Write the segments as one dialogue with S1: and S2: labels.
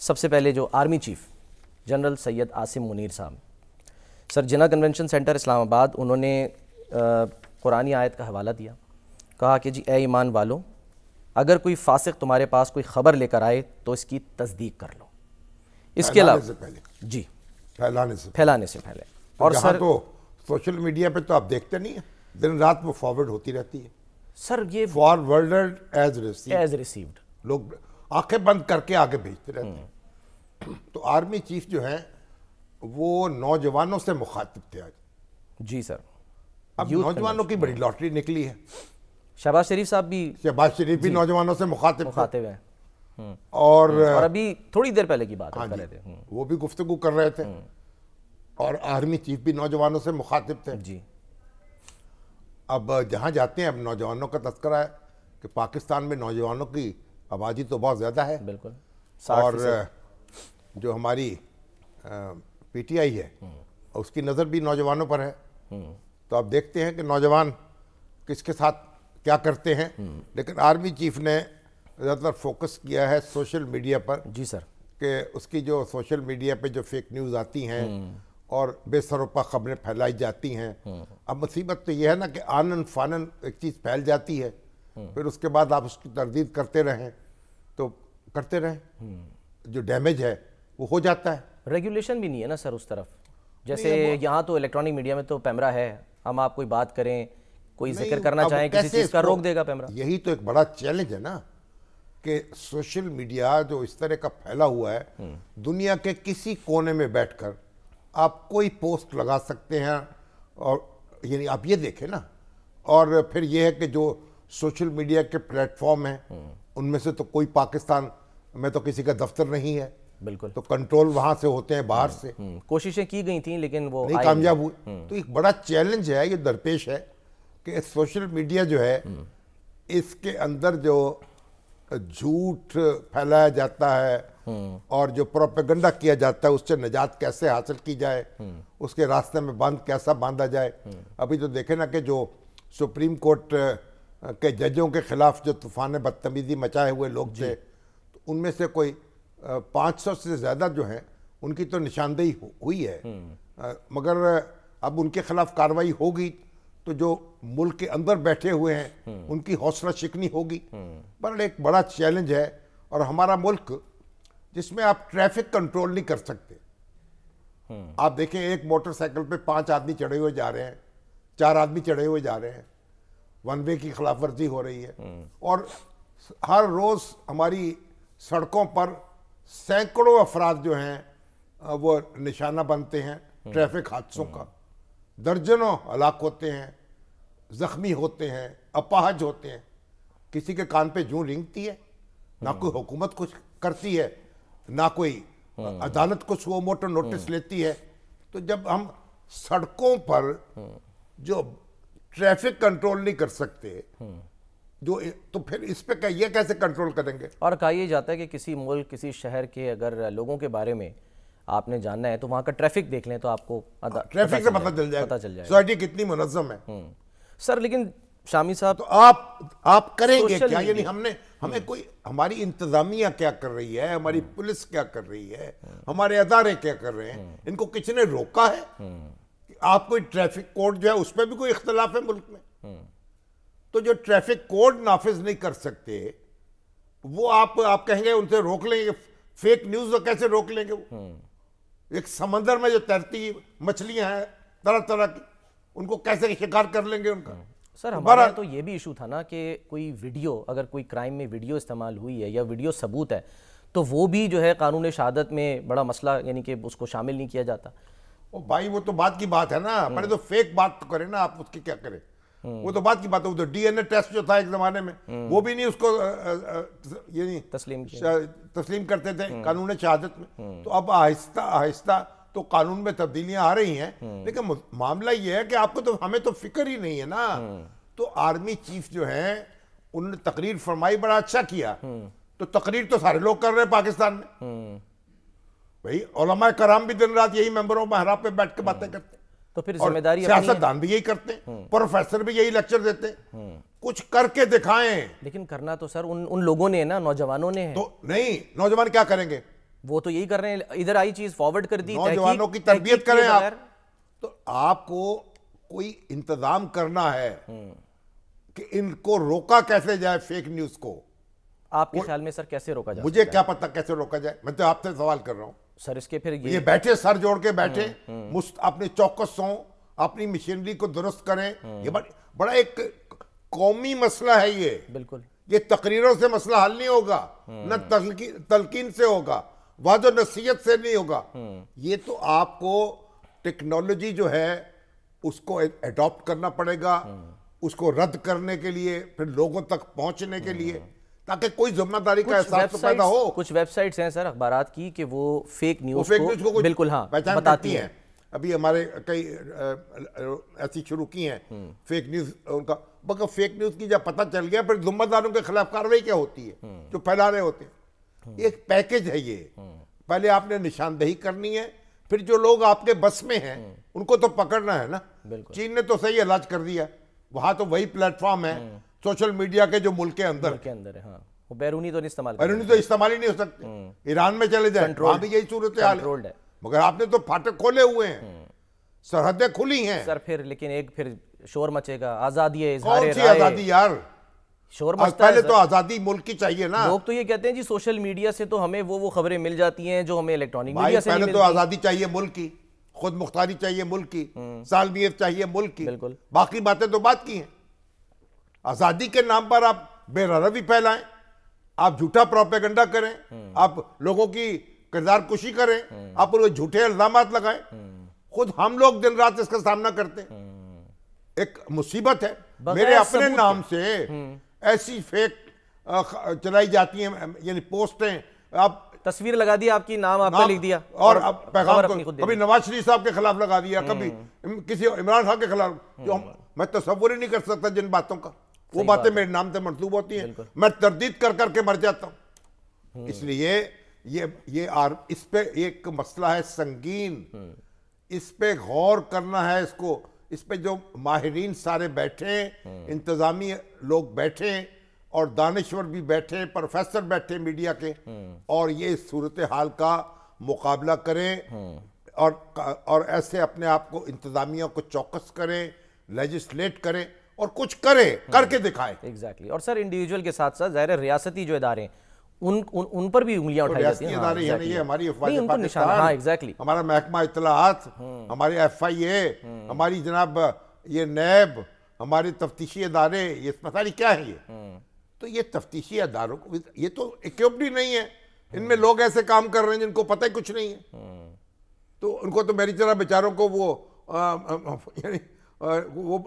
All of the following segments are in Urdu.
S1: سب سے پہلے جو army chief general Syed Asim Munir صاحب سر جنہ کنونشن سینٹر اسلام آباد، انہوں نے قرآنی آیت کا حوالہ دیا، کہا کہ جی اے ایمان والو، اگر کوئی فاسق تمہارے پاس کوئی خبر لے کر آئے تو اس کی تصدیق کر لو۔ اس کے علاوہ جی پھیلانے سے پہلے
S2: اور سر تو سوشل میڈیا پہ تو آپ دیکھتے نہیں ہیں، دن رات وہ فارورڈ ہوتی رہتی ہے
S1: سر، یہ
S2: فارورڈ ایز
S1: ریسیوڈ،
S2: لوگ آنکھیں بند کر کے آگے بھیجتے رہتے ہیں۔ تو آرمی چیف جو ہیں وہ نوجوانوں سے مخاطب تھے آج۔
S1: جی سر،
S2: اب نوجوانوں کی بڑی لاٹری نکلی ہے۔
S1: شہباز شریف صاحب بھی
S2: نوجوانوں سے مخاطب
S1: ہیں،
S2: اور
S1: ابھی تھوڑی دیر پہلے کی بات کر رہے تھے،
S2: وہ بھی گفتگو کر رہے تھے، اور آرمی چیف بھی نوجوانوں سے مخاطب تھے۔
S1: جی
S2: اب جہاں جاتے ہیں اب نوجوانوں کا تذکرہ ہے کہ پاکستان میں نوجوانوں کی آبادی تو بہت زیادہ ہے،
S1: بالکل،
S2: اور جو ہماری پی ٹی آئی ہے اس کی نظر بھی نوجوانوں پر ہے۔ تو آپ دیکھتے ہیں کہ نوجوان کس کے ساتھ کیا کرتے ہیں، لیکن آرمی چیف نے زیادہ تر فوکس کیا ہے سوشل میڈیا پر۔
S1: جی سر،
S2: کہ اس کی جو سوشل میڈیا پہ جو فیک نیوز آتی ہیں اور بے سروپا خبریں پھیلائی جاتی ہیں، اب مصیبت تو یہ ہے نا کہ آنن فانن ایک چیز پھیل جاتی ہے، پھر اس کے بعد آپ اس کی تردید کرتے رہیں تو کرتے رہیں، جو ڈیمیج ہے وہ ہو جاتا ہے۔
S1: ریگولیشن بھی نہیں ہے نا سر اس طرف، جیسے یہاں تو الیکٹرانک میڈیا میں تو پیمرا ہے، ہم آپ کوئی بات کریں، کوئی ذکر کرنا چاہیں کسی چیز کا، روک دے گا پیمرا۔
S2: یہی تو ایک بڑا چیلنج ہے نا کہ سوشل میڈیا جو اس طرح کا پھیلا ہوا ہے، دنیا کے کسی کونے میں بیٹھ کر آپ کوئی پوسٹ لگا سکتے ہیں، اور یعنی آپ یہ دیکھیں نا، اور پھر یہ ہے کہ جو سوشل میڈیا کے پلیٹ فارم ہیں ان میں سے تو کوئی پاکستان میں تو کسی کا دفتر نہیں ہے،
S1: بالکل،
S2: تو کنٹرول وہاں سے ہوتے ہیں، باہر سے۔
S1: کوششیں کی گئی تھیں لیکن وہ
S2: نہیں کامیاب ہوئی۔ تو ایک بڑا چیلنج ہے، یہ درپیش ہے کہ سوشل میڈیا جو ہے اس کے اندر جو جھوٹ پھیلایا جاتا ہے اور جو پروپیگنڈا کیا جاتا ہے، اس سے نجات کیسے حاصل کی جائے، اس کے راستے میں کیسا باندھا جائے۔ ابھی تو دیکھیں نا کہ جو سپریم کورٹ کے ججوں کے خلاف جو طوفان بدتمیزی مچائے ہوئے لوگ تھے، تو ان میں سے کوئی 500 سے زیادہ جو ہیں ان کی تو نشاندہی ہوئی ہے، مگر اب ان کے خلاف کارروائی ہوگی تو جو ملک کے اندر بیٹھے ہوئے ہیں ان کی حوصلہ شکنی ہوگی۔ پر ایک بڑا چیلنج ہے، اور ہمارا ملک جس میں آپ ٹریفک کنٹرول نہیں کر سکتے۔ آپ دیکھیں ایک موٹر سائیکل پہ 5 آدمی چڑھے ہوئے جا رہے ہیں، 4 آدمی چڑھے ہوئے جا رہے ہیں، ون وے کی خلاف ورزی ہو رہی ہے، اور ہر روز ہماری سڑکوں پر سینکڑوں افراد جو ہیں وہ نشانہ بنتے ہیں ٹریفک حادثوں کا، درجنوں ہلاک ہوتے ہیں، زخمی ہوتے ہیں، اپاہج ہوتے ہیں۔ کسی کے کان پہ جوں رینگتی ہے، نہ کوئی حکومت کچھ کرتی ہے، نہ کوئی عدالت کچھ وہ موٹر نوٹس لیتی ہے۔ تو جب ہم سڑکوں پر جو ٹریفک کنٹرول نہیں کر سکتے تو پھر اس پہ یہ کیسے کنٹرول کریں گے؟
S1: اور کہا یہ جاتا ہے کہ کسی ملک، کسی شہر کے اگر لوگوں کے بارے میں آپ نے جاننا ہے تو وہاں کا ٹریفک دیکھ لیں تو آپ کو
S2: ٹریفک سے پتہ چل جائے سوسائٹی کتنی منظم ہے۔
S1: سر لیکن شامی صاحب
S2: تو آپ کریں گے کیا؟ یعنی ہمیں کوئی، ہماری انتظامیہ کیا کر رہی ہے، ہماری پولیس کیا کر رہی ہے، ہمارے ادارے کیا کر رہے ہیں، ان کو کسی نے روکا ہے؟ آپ کوئی ٹریفک کوڈ جو ہے اس پہ بھی کوئی اختلاف ہے ملک میں، تو جو ٹریفک کوڈ نافذ نہیں کر سکتے وہ آپ کہیں گے ان سے روک لیں گے؟ فیک نیوز کیسے روک لیں گے؟ وہ ایک سمندر میں جو تیرتی مچھلیاں ہیں طرح طرح کی، ان کو کیسے شکار کر لیں گے ان کا؟
S1: سر ہمارا تو یہ بھی ایشو تھا نا کہ کوئی ویڈیو، اگر کوئی کرائم میں ویڈیو استعمال ہوئی ہے یا ویڈیو ثبوت ہے تو وہ بھی جو ہے قانون شہادت میں بڑا مسئلہ، یعنی کہ اس کو شامل نہیں کیا جاتا۔
S2: بھائی وہ تو بات کی بات ہے نا، پہلے تو فیک بات تو کریں نا، آپ اس کی کیا کریں؟ وہ تو بات کی بات ہے۔ وہ تو ڈی این اے ٹیسٹ جو تھا ایک زمانے میں، وہ بھی نہیں اس کو یعنی تسلیم کرتے تھے قانون شہادت میں۔ تو اب آہستہ آہستہ تو قانون میں تبدیلیاں آ رہی ہیں، لیکن معاملہ یہ ہے کہ آپ کو تو، ہمیں تو فکر ہی نہیں ہے نا۔ تو آرمی چیف جو ہیں انہوں نے تقریر فرمائی، بڑا اچھا کیا، تو تقریر تو سارے لوگ کر رہے ہیں پاکستان میں۔ بھئی علماء کرام بھی دن رات یہی ممبروں محراب پہ بیٹھ کے باتیں کرتے ہیں،
S1: تو پھر ذمہ داری
S2: سیاستدان بھی یہی کرتے ہیں، پروفیسر بھی یہی لیکچر دیتے ہیں، کچھ کر کے دکھائیں۔
S1: لیکن کرنا تو سر ان لوگوں نے نا، نوجوانوں نے ہے۔
S2: تو نہیں، نوجوان کیا کریں گے؟
S1: وہ تو یہی کر رہے ہیں, ادھر آئی چیز فارورڈ کر دی,
S2: نوجوانوں کی تربیت کریں آپ. تو آپ کو کوئی انتظام کرنا ہے کہ ان کو روکا کیسے جائے فیک نیوز کو.
S1: آپ کے خیال میں سر کیسے روکا جائے؟
S2: مجھے کیا پتا کیسے روکا جائے, میں تو آپ سے سوال کر رہا ہوں
S1: سر. اس کے پھر
S2: یہ بیٹھے سر جوڑ کے بیٹھے, اپنے چوکس ہوں, اپنی مشینری کو درست کریں. یہ بڑا ایک قومی مسئلہ ہے یہ.
S1: بالکل,
S2: یہ تقریروں سے مسئلہ حل نہیں ہوگا, نہ تلقین سے ہوگا, واضح نصیحت سے نہیں ہوگا. یہ تو آپ کو ٹیکنالوجی جو ہے اس کو ایڈاپٹ کرنا پڑے گا, اس کو رد کرنے کے لیے, پھر لوگوں تک پہنچنے کے لیے, تاکہ کوئی ذمہ داری کا احساس تو پیدا ہو.
S1: کچھ ویب سائٹس ہیں سر اخبارات کی کہ وہ فیک نیوز کو بالکل ہاں
S2: پہچان بتاتی ہیں. ابھی ہمارے کئی ایسی شروع کی ہیں فیک نیوز ان کا, مگر فیک نیوز کی جب پتہ چل گیا پھر ذمہ داروں کے خلاف کارروائی کیا ہوتی ہے جو پھیلا رہے ہوتے ہیں. ایک پیکج ہے یہ. پہلے آپ نے نشاندہی کرنی ہے, پھر جو لوگ آپ کے بس میں ہیں ان کو تو پکڑنا ہے نا. چین نے تو صحیح علاج کر دیا, وہاں تو وہی پلیٹ فارم ہے سوشل میڈیا کے جو ملک کے اندر
S1: ہے. ہاں, وہ بیرونی تو نہیں استعمال,
S2: بیرونی تو استعمال ہی نہیں ہو سکتے. ایران میں چلے جائیں وہاں بھی یہی صورتحال ہے, مگر آپ نے تو پھاٹک کھولے ہوئے ہیں, سرحدیں کھلی ہیں
S1: سر. پھر لیکن ایک پھر شور مچے گا, آزادی ہے,
S2: کون سی آزادی یار,
S1: شور مچتا ہے.
S2: پہلے تو آزادی ملک کی چاہیے نا.
S1: لوگ تو یہ کہتے ہیں جی سوشل میڈیا سے تو ہمیں وہ خبریں مل جاتی ہیں جو ہمیں الیکٹرانک میڈیا سے نہیں ملتی.
S2: پہلے تو آزادی چاہیے ملک کی, خود مختاری چاہیے ملک کی, سالمیت چاہیے ملک کی.
S1: بالکل,
S2: باقی باتیں تو بات کی ہیں. آزادی کے نام پر آپ بے روی پھیلائیں, آپ جھوٹا پروپیگنڈا کریں, آپ لوگوں کی کردار کشی کریں, آپ ان جھوٹے الزامات لگائیں. خود ہم لوگ دن رات اس کا سامنا کرتے ہیں. ایک مصیبت ہے. میرے اپنے نام سے ایسی فیک چلائی جاتی ہیں, یعنی پوسٹیں, آپ
S1: تصویر لگا دی آپ کی, نام آپ کا لکھ دیا,
S2: اور پیغام کو کبھی نواز شریف صاحب کے خلاف لگا دیا, کبھی کسی عمران خان کے خلاف, جو میں تصور ہی نہیں کر سکتا جن باتوں کا. وہ باتیں میرے نام سے منسوب ہوتی ہیں, میں تردید کر کر کے مر جاتا ہوں. اس لیے اس پہ ایک مسئلہ ہے سنگین, اس پہ غور کرنا ہے. اس پہ جو ماہرین سارے بیٹھے, انتظامی لوگ بیٹھے, اور دانشور بھی بیٹھے, پروفیسر بیٹھے میڈیا کے, اور یہ صورتحال کا مقابلہ کریں, اور ایسے اپنے آپ کو انتظامیہ کو چوکس کریں, لیجسلیٹ کریں, اور کچھ کر کے دکھائیں.
S1: ایگزیکٹلی. اور سر انڈیویجول کے ساتھ ساتھ ظاہر ریاستی جو ادارے ہیں ان پر بھی انگلیاں اٹھائی جاتی ہیں.
S2: ادارے یعنی یہ ہماری افواج پاکستان, ہمارا محکمہ اطلاعات, ہمارے FIA, ہماری جناب یہ نیب, ہمارے تفتیشی ادارے, یہ پتہ نہیں کیا ہے یہ. تو یہ تفتیشی اداروں کو یہ تو اکوپڈ ہی نہیں ہے. ان میں لوگ ایسے کام کر رہے ہیں جن کو پتہ ہی کچھ نہیں ہے. تو ان کو تو میری طرح بیچاروں کو وہ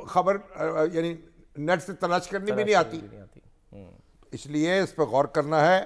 S2: خبر یعنی نیٹ سے تلاش کرنی بھی نہیں آتی. اس لیے اس پہ غور کرنا ہے.